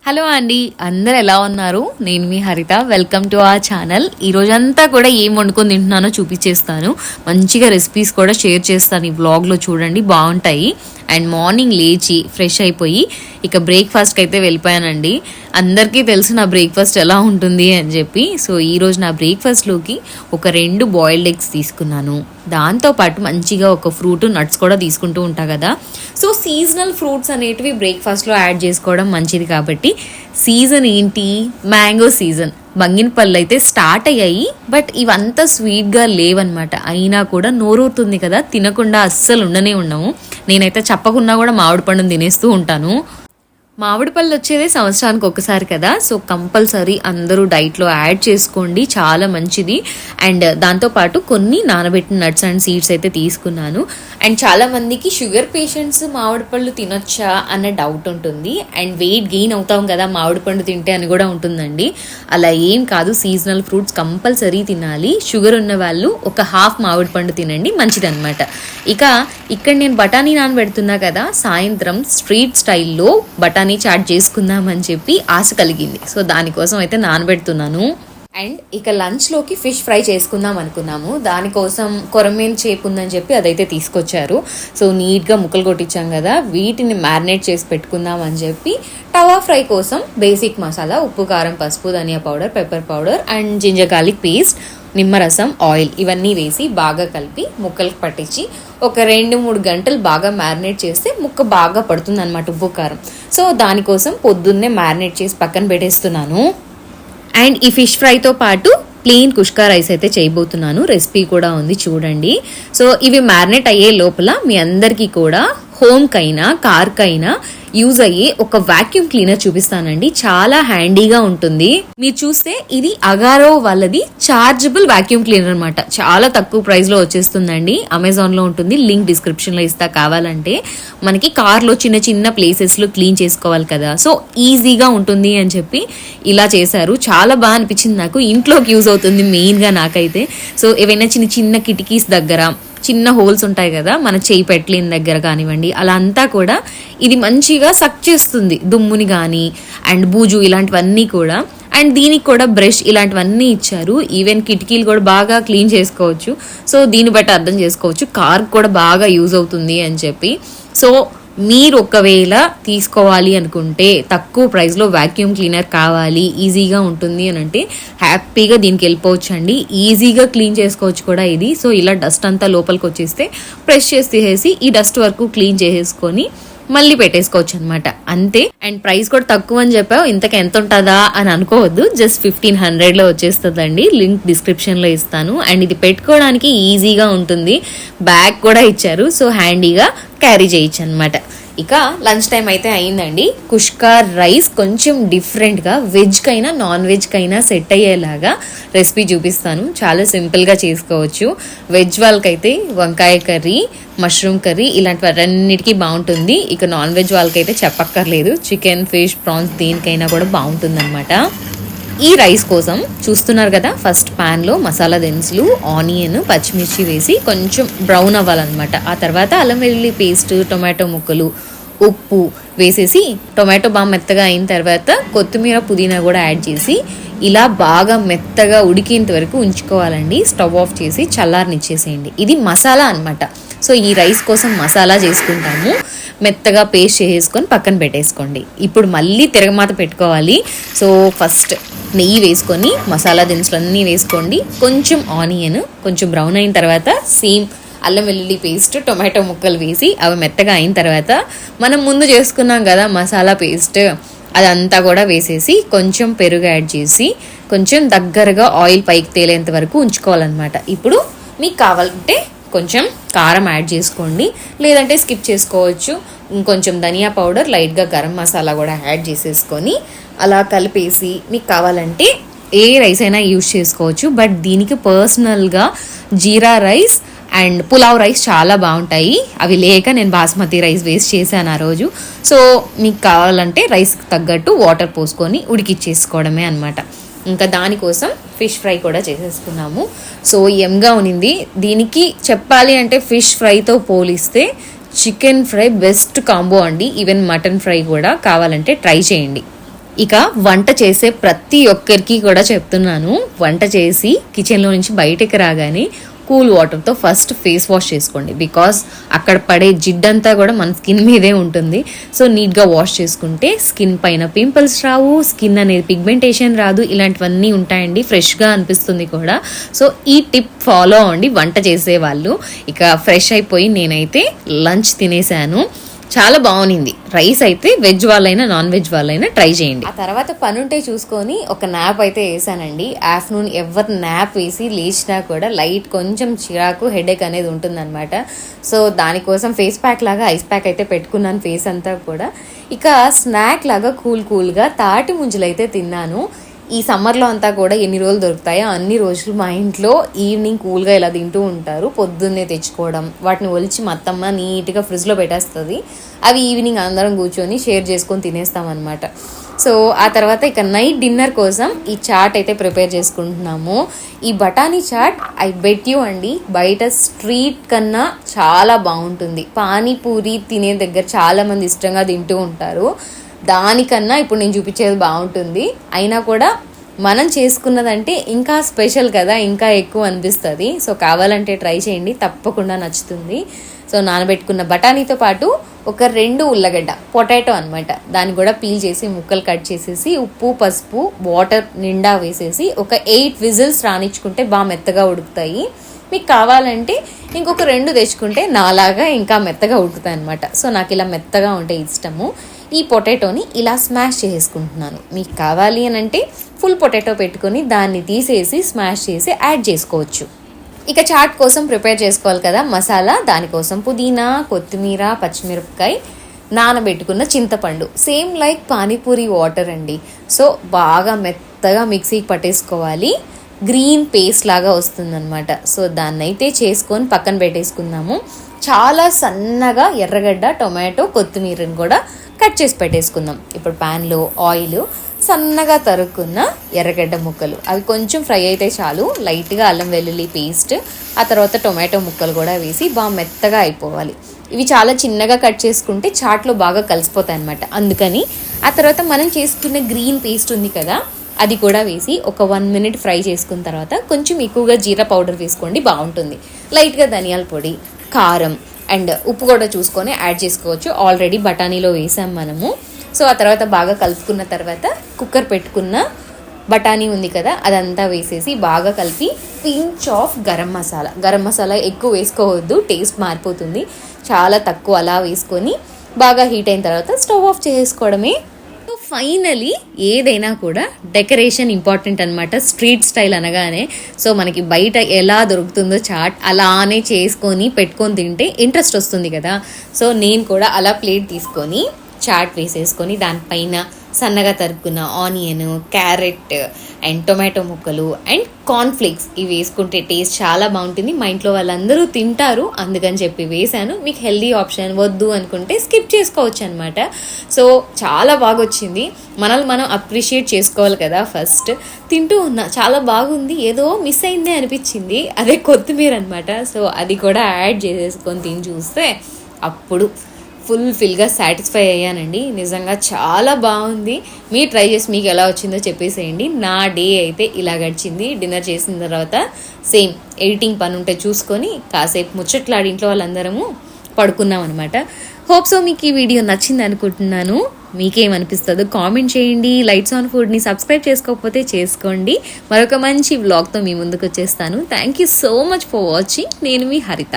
Hello అండి, అందరు ఎలా ఉన్నారు? నేను మీ హరిత. Welcome to our channel. ఈ రోజంతా కూడా ఏం వండుకొని తింటున్నానో చూపించేస్తాను. మంచిగా రెసిపీస్ కూడా షేర్ చేస్తాను ఈ వ్లాగ్లో, చూడండి బాగుంటాయి. అండ్ మార్నింగ్ లేచి ఫ్రెష్ అయిపోయి ఇక బ్రేక్ఫాస్ట్కి అయితే వెళ్ళిపోయానండి. అందరికీ తెలుసు నా బ్రేక్ఫాస్ట్ ఎలా ఉంటుంది అని చెప్పి. సో ఈరోజు నా బ్రేక్ఫాస్ట్లోకి ఒక 2 బాయిల్డ్ ఎగ్స్ తీసుకున్నాను. దాంతోపాటు మంచిగా ఒక ఫ్రూట్, నట్స్ కూడా తీసుకుంటూ ఉంటా కదా. సో సీజనల్ ఫ్రూట్స్ అనేటివి బ్రేక్ఫాస్ట్లో యాడ్ చేసుకోవడం మంచిది కాబట్టి, సీజన్ ఏంటి? Mango season. బంగినపళ్ళు అయితే స్టార్ట్ అయ్యాయి, బట్ ఇవంతా స్వీట్గా లేవన్నమాట. అయినా కూడా నోరూరుతుంది కదా, తినకుండా అస్సలు ఉండనే ఉండము. నేనైతే చెప్పకుండా కూడా మామిడి పండుని తినేస్తూ ఉంటాను. మామిడి పళ్ళు వచ్చేదే సంవత్సరానికి ఒకసారి కదా, సో కంపల్సరీ అందరూ డైట్లో యాడ్ చేసుకోండి, చాలా మంచిది. అండ్ దాంతోపాటు కొన్ని నానబెట్టిన నట్స్ అండ్ సీడ్స్ అయితే తీసుకున్నాను. అండ్ చాలా మందికి షుగర్ పేషెంట్స్ మామిడి పళ్ళు తినొచ్చా అన్న డౌట్ ఉంటుంది. అండ్ వెయిట్ గెయిన్ అవుతాం కదా మామిడి పండు తింటే అని కూడా ఉంటుందండి. అలా ఏం కాదు, సీజనల్ ఫ్రూట్స్ కంపల్సరీ తినాలి. షుగర్ ఉన్న వాళ్ళు ఒక హాఫ్ మామిడి పండు తినండి, మంచిదన్నమాట. ఇక్కడ నేను బఠానీ నానబెడుతున్నా కదా, సాయంత్రం స్ట్రీట్ స్టైల్లో బఠానీ చాట్ చేసుకుందామని చెప్పి ఆశ కలిగింది. సో దానికోసం అయితే నానబెడుతున్నాను. అండ్ ఇక లంచ్లోకి ఫిష్ ఫ్రై చేసుకుందాం అనుకున్నాము. దానికోసం కొరమేను చేపు ఉందని చెప్పి అదైతే తీసుకొచ్చారు. సో నీట్గా ముక్కలు కొట్టించాం కదా, వీటిని మ్యారినేట్ చేసి పెట్టుకుందాం అని చెప్పి టవా ఫ్రై కోసం బేసిక్ మసాలా, ఉప్పు, కారం, పసుపు, ధనియా powder, pepper powder and ginger garlic paste, నిమ్మరసం, ఆయిల్ ఇవన్నీ వేసి బాగా కలిపి ముక్కలకు పట్టించి ఒక 2-3 గంటలు బాగా మ్యారినేట్ చేస్తే ముక్క బాగా పడుతుంది అనమాట, ఉప్పు కారం. సో దానికోసం పొద్దున్నే మ్యారినేట్ చేసి పక్కన పెట్టేస్తున్నాను. అండ్ ఈ ఫిష్ ఫ్రైతో పాటు ప్లెయిన్ కుష్కా రైస్ అయితే చేయబోతున్నాను. రెసిపీ కూడా ఉంది చూడండి. సో ఇవి మ్యారినేట్ అయ్యే లోపల మీ అందరికీ కూడా హోమ్కైనా కార్కైనా యూజ్ అయ్యే ఒక వాక్యూమ్ క్లీనర్ చూపిస్తానండి. చాలా హ్యాండీగా ఉంటుంది. మీరు చూస్తే ఇది అగారో వాళ్ళది చార్జబుల్ వాక్యూమ్ క్లీనర్ అనమాట. చాలా తక్కువ ప్రైస్ లో వచ్చేస్తుందండి. అమెజాన్ లో ఉంటుంది, లింక్ డిస్క్రిప్షన్ లో ఇస్తా కావాలంటే. మనకి కార్ లో చిన్న చిన్న ప్లేసెస్ లో క్లీన్ చేసుకోవాలి కదా, సో ఈజీగా ఉంటుంది అని చెప్పి ఇలా చేశారు. చాలా బాగా అనిపించింది నాకు. ఇంట్లోకి యూజ్ అవుతుంది మెయిన్ గా నాకైతే. సో ఏవైనా చిన్న చిన్న కిటికీస్ దగ్గర చిన్న హోల్స్ ఉంటాయి కదా, మన చేయి పెట్టలేని దగ్గర కానివ్వండి, అలా అంతా కూడా ఇది మంచిగా సక్ చేస్తుంది దుమ్ముని కానీ అండ్ బూజు ఇలాంటివన్నీ కూడా. అండ్ దీనికి కూడా బ్రష్ ఇలాంటివన్నీ ఇచ్చారు. ఈవెన్ కిటికీలు కూడా బాగా క్లీన్ చేసుకోవచ్చు. సో దీన్ని బట్టి అర్థం చేసుకోవచ్చు కార్ కూడా బాగా యూజ్ అవుతుంది అని చెప్పి. సో మీరు ఒకవేళ తీసుకోవాలి అనుకుంటే, తక్కువ ప్రైస్లో వాక్యూమ్ క్లీనర్ కావాలి, ఈజీగా ఉంటుంది అని అంటే హ్యాపీగా దీనికి వెళ్ళిపోవచ్చు అండి. ఈజీగా క్లీన్ చేసుకోవచ్చు కూడా ఇది. సో ఇలా డస్ట్ అంతా లోపలికి వచ్చేస్తే ప్రెస్ చేసి తీసేసి ఈ డస్ట్ వరకు క్లీన్ చేసేసుకొని మళ్ళీ పెట్టేసుకోవచ్చు అనమాట, అంతే. అండ్ ప్రైస్ కూడా తక్కువ అని చెప్పావు, ఇంతకు ఎంత ఉంటుందా అని అనుకోవద్దు. జస్ట్ 1500లో వచ్చేస్తుందండి. లింక్ డిస్క్రిప్షన్ లో ఇస్తాను. అండ్ ఇది పెట్టుకోవడానికి ఈజీగా ఉంటుంది. బ్యాగ్ కూడా ఇచ్చారు, సో హ్యాండీగా క్యారీ చేయొచ్చు అనమాట. ఇక లంచ్ టైం అయితే అయిందండి. కుష్కా రైస్ కొంచెం డిఫరెంట్గా వెజ్కైనా నాన్ వెజ్కైనా సెట్ అయ్యేలాగా రెసిపీ చూపిస్తాను. చాలా సింపుల్గా చేసుకోవచ్చు. వెజ్ వాళ్ళకైతే వంకాయ కర్రీ, మష్రూమ్ కర్రీ ఇలాంటివన్నిటికీ బాగుంటుంది. ఇక నాన్ వెజ్ వాళ్ళకైతే చెప్పక్కర్లేదు, చికెన్, ఫిష్, ప్రాన్స్ దేనికైనా కూడా బాగుంటుంది అనమాట. ఈ రైస్ కోసం చూస్తున్నారు కదా, ఫస్ట్ ప్యాన్లో మసాలా దినుసులు, ఆనియన్, పచ్చిమిర్చి వేసి కొంచెం బ్రౌన్ అవ్వాలన్నమాట. ఆ తర్వాత అల్లం వెల్లుల్లి పేస్ట్, టొమాటో ముక్కలు, ఉప్పు వేసేసి టొమాటో బాగా మెత్తగా అయిన తర్వాత కొత్తిమీర, పుదీనా కూడా యాడ్ చేసి ఇలా బాగా మెత్తగా ఉడికేంత వరకు ఉంచుకోవాలండి. స్టవ్ ఆఫ్ చేసి చల్లారనిచ్చేసేయండి. ఇది మసాలా అనమాట. సో ఈ రైస్ కోసం మసాలా చేసుకుంటాము. మెత్తగా పేస్ట్ చేసేసుకొని పక్కన పెట్టేసుకోండి. ఇప్పుడు మళ్ళీ తిరగమాత పెట్టుకోవాలి. సో ఫస్ట్ నెయ్యి వేసుకొని మసాలా దినుసులన్నీ వేసుకోండి. కొంచెం ఆనియన్ కొంచెం బ్రౌన్ అయిన తర్వాత సేమ్ అల్లం వెల్లుల్లి పేస్ట్, టొమాటో ముక్కలు వేసి అవి మెత్తగా అయిన తర్వాత మనం ముందు చేసుకున్నాం కదా మసాలా పేస్ట్, అదంతా కూడా వేసేసి కొంచెం పెరుగు యాడ్ చేసి కొంచెం దగ్గరగా ఆయిల్ పైకి తేలేంత వరకు ఉంచుకోవాలన్నమాట. ఇప్పుడు మీకు కావాలంటే కొంచెం కారం యాడ్ చేసుకోండి, లేదంటే స్కిప్ చేసుకోవచ్చు. ఇంకొంచెం ధనియా పౌడర్, లైట్గా గరం మసాలా కూడా యాడ్ చేసేసుకొని అలా కలిపేసి మీకు కావాలంటే ఏ రైస్ అయినా యూజ్ చేసుకోవచ్చు. బట్ దీనికి పర్సనల్గా జీరా రైస్ అండ్ పులావ్ రైస్ చాలా బాగుంటాయి. అవి లేక నేను బాస్మతి రైస్ వేస్ట్ చేశాను ఆ రోజు. సో మీకు కావాలంటే రైస్కి తగ్గట్టు వాటర్ పోసుకొని ఉడికిచ్చేసుకోవడమే అనమాట. ఇంకా దానికోసం ఫిష్ ఫ్రై కూడా చేసేసుకున్నాము. సో ఎమ్గా ఉనింది. దీనికి చెప్పాలి అంటే ఫిష్ ఫ్రైతో పోలిస్తే చికెన్ ఫ్రై బెస్ట్ కాంబో అండి. ఈవెన్ మటన్ ఫ్రై కూడా కావాలంటే ట్రై చేయండి. ఇక వంట చేసే ప్రతి ఒక్కరికి కూడా చెప్తున్నాను, వంట చేసి కిచెన్లో నుంచి బయటకు రాగానే కూల్ వాటర్తో ఫస్ట్ ఫేస్ వాష్ చేసుకోండి. బికాస్ అక్కడ పడే జిడ్డంతా కూడా మన స్కిన్ మీదే ఉంటుంది. సో నీట్గా వాష్ చేసుకుంటే స్కిన్ పైన పింపుల్స్ రావు, స్కిన్ అనేది పిగ్మెంటేషన్ రాదు, ఇలాంటివన్నీ ఉంటాయండి. ఫ్రెష్గా అనిపిస్తుంది కూడా. సో ఈ టిప్ ఫాలో అవ్వండి వంట చేసే వాళ్ళు. ఇక ఫ్రెష్ అయిపోయి నేనైతే లంచ్ తినేసాను. చాలా బాగుంది. రైస్ అయితే వెజ్ వాళ్ళైనా నాన్ వెజ్ వాళ్ళైనా ట్రై చేయండి. ఆ తర్వాత పనుంటే చూసుకొని ఒక నాప్ అయితే వేసానండి. ఆఫ్టర్నూన్ ఎవరు నాప్ వేసి లేచినా కూడా లైట్ కొంచెం చిరాకు హెడేక్ అనేది ఉంటుందన్నమాట. సో దానికోసం ఫేస్ ప్యాక్ లాగా ఐస్ ప్యాక్ అయితే పెట్టుకున్నాను ఫేస్ అంతా కూడా. ఇక స్నాక్ లాగా కూల్గా తాటి ముంజలు అయితే తిన్నాను. ఈ సమ్మర్లో అంతా కూడా ఎన్ని రోజులు దొరుకుతాయో అన్ని రోజులు మా ఇంట్లో ఈవినింగ్ కూల్గా ఇలా తింటూ ఉంటారు. పొద్దున్నే తెచ్చుకోవడం, వాటిని ఒలిచి మా అత్తమ్మ నీట్గా ఫ్రిడ్జ్లో పెట్టేస్తుంది. అవి ఈవినింగ్ అందరం కూర్చొని షేర్ చేసుకొని తినేస్తామన్నమాట. సో ఆ తర్వాత ఇక నైట్ డిన్నర్ కోసం ఈ చాట్ అయితే ప్రిపేర్ చేసుకుంటున్నాము. ఈ బఠానీ చాట్ ఐ బెట్ యూ అండి, బయట స్ట్రీట్ కన్నా చాలా బాగుంటుంది. పానీపూరి తినే దగ్గర చాలామంది ఇష్టంగా తింటూ ఉంటారు. దానికన్నా ఇప్పుడు నేను చూపించేది బాగుంటుంది. అయినా కూడా మనం చేసుకున్నదంటే ఇంకా స్పెషల్ కదా, ఇంకా ఎక్కువ అనిపిస్తుంది. సో కావాలంటే ట్రై చేయండి, తప్పకుండా నచ్చుతుంది. సో నానబెట్టుకున్న బఠానీతో పాటు ఒక 2 ఉల్లగడ్డ పొటాటో అనమాట, దాన్ని కూడా పీల్ చేసి ముక్కలు కట్ చేసేసి ఉప్పు పసుపు వాటర్ నిండా వేసేసి ఒక 8 విజిల్స్ రానిచ్చుకుంటే బాగా మెత్తగా ఉడుకుతాయి. మీకు కావాలంటే ఇంకొక 2 తెచ్చుకుంటే నాలాగా ఇంకా మెత్తగా ఉడుకుతాయి అనమాట. సో నాకు ఇలా మెత్తగా ఉంటే ఇష్టము. ఈ పొటాటోని ఇలా స్మాష్ చేసుకుంటున్నాను. మీకు కావాలి అని అంటే ఫుల్ పొటాటో పెట్టుకొని దాన్ని తీసేసి స్మాష్ చేసి యాడ్ చేసుకోవచ్చు. ఇక చాట్ కోసం ప్రిపేర్ చేసుకోవాలి కదా మసాలా. దానికోసం పుదీనా, కొత్తిమీర, పచ్చిమిరపకాయ, నానబెట్టుకున్న చింతపండు, సేమ్ లైక్ పానీపూరి వాటర్ అండి. సో బాగా మెత్తగా మిక్సీకి పట్టేసుకోవాలి. గ్రీన్ పేస్ట్ లాగా వస్తుందన్నమాట. సో దాన్నైతే చేసుకొని పక్కన పెట్టేసుకుందాము. చాలా సన్నగా ఎర్రగడ్డ, టొమాటో, కొత్తిమీరని కూడా కట్ చేసి పెట్టేసుకుందాం. ఇప్పుడు ప్యాన్లో ఆయిల్, సన్నగా తరుక్కున్న ఎర్రగడ్డ ముక్కలు, అవి కొంచెం ఫ్రై అయితే చాలు. లైట్గా అల్లం వెల్లుల్లి పేస్ట్, ఆ తర్వాత టొమాటో ముక్కలు కూడా వేసి బాగా మెత్తగా అయిపోవాలి. ఇవి చాలా చిన్నగా కట్ చేసుకుంటే చాట్లో బాగా కలిసిపోతాయి అన్నమాట. అందుకని ఆ తర్వాత మనం చేసుకున్న గ్రీన్ పేస్ట్ ఉంది కదా, అది కూడా వేసి ఒక 1 మినిట్ ఫ్రై చేసుకున్న తర్వాత కొంచెం ఎక్కువగా జీరా పౌడర్ వేసుకోండి, బాగుంటుంది. లైట్గా ధనియాల పొడి, కారం అండ్ ఉప్పు కూడా చూసుకొని యాడ్ చేసుకోవచ్చు. ఆల్రెడీ బఠానీలో వేసాం మనము. సో ఆ తర్వాత బాగా కలుపుకున్న తర్వాత కుక్కర్ పెట్టుకున్న బఠానీ ఉంది కదా, అదంతా వేసేసి బాగా కలిపి పించ్ ఆఫ్ గరం మసాలా ఎక్కువ వేసుకోవద్దు, టేస్ట్ మారిపోతుంది. చాలా తక్కువ అలా వేసుకొని బాగా హీట్ అయిన తర్వాత స్టవ్ ఆఫ్ చేసుకోవడమే. ఫైనలీ ఏదైనా కూడా డెకరేషన్ ఇంపార్టెంట్ అనమాట, స్ట్రీట్ స్టైల్ అనగానే. సో మనకి బయట ఎలా దొరుకుతుందో చాట్ అలానే చేసుకొని పెట్టుకొని తింటే ఇంట్రెస్ట్ వస్తుంది కదా. సో నేను కూడా అలా ప్లేట్ తీసుకొని చాట్ వేసేసుకొని దానిపైన సన్నగా తరుక్కున్న ఆనియన్, క్యారెట్ అండ్ టొమాటో ముక్కలు అండ్ కార్న్ఫ్లేక్స్ ఇవి వేసుకుంటే టేస్ట్ చాలా బాగుంటుంది. మా ఇంట్లో వాళ్ళందరూ తింటారు, అందుకని చెప్పి వేసాను. మీకు హెల్దీ ఆప్షన్ వద్దు అనుకుంటే స్కిప్ చేసుకోవచ్చు అనమాట. సో చాలా బాగా వచ్చింది. మనల్ని మనం అప్రిషియేట్ చేసుకోవాలి కదా. ఫస్ట్ తింటూ ఉన్నా చాలా బాగుంది, ఏదో మిస్ అయిందే అనిపించింది, అదే కొత్తిమీర అనమాట. సో అది కూడా యాడ్ చేసేసుకొని తిని చూస్తే అప్పుడు ఫుల్గా సాటిస్ఫై అయ్యానండి. నిజంగా చాలా బాగుంది. మీరు ట్రై చేసి మీకు ఎలా వచ్చిందో చెప్పేసేయండి. నా డే అయితే ఇలా గడిచింది. డిన్నర్ చేసిన తర్వాత సేమ్ ఎడిటింగ్ పని ఉంటే చూసుకొని కాసేపు ముచ్చట్లాడి ఇంట్లో వాళ్ళందరము పడుకున్నాం అనమాట. హోప్ సో మీకు ఈ వీడియో నచ్చింది అనుకుంటున్నాను. మీకేమనిపిస్తుందో కామెంట్ చేయండి. లైట్స్ ఆన్ ఫుడ్ని సబ్స్క్రైబ్ చేసుకోకపోతే చేసుకోండి. మరొక మంచి వ్లాగ్తో మీ ముందుకు వచ్చేస్తాను. Thank you so much for watching. నేను మీ హరిత.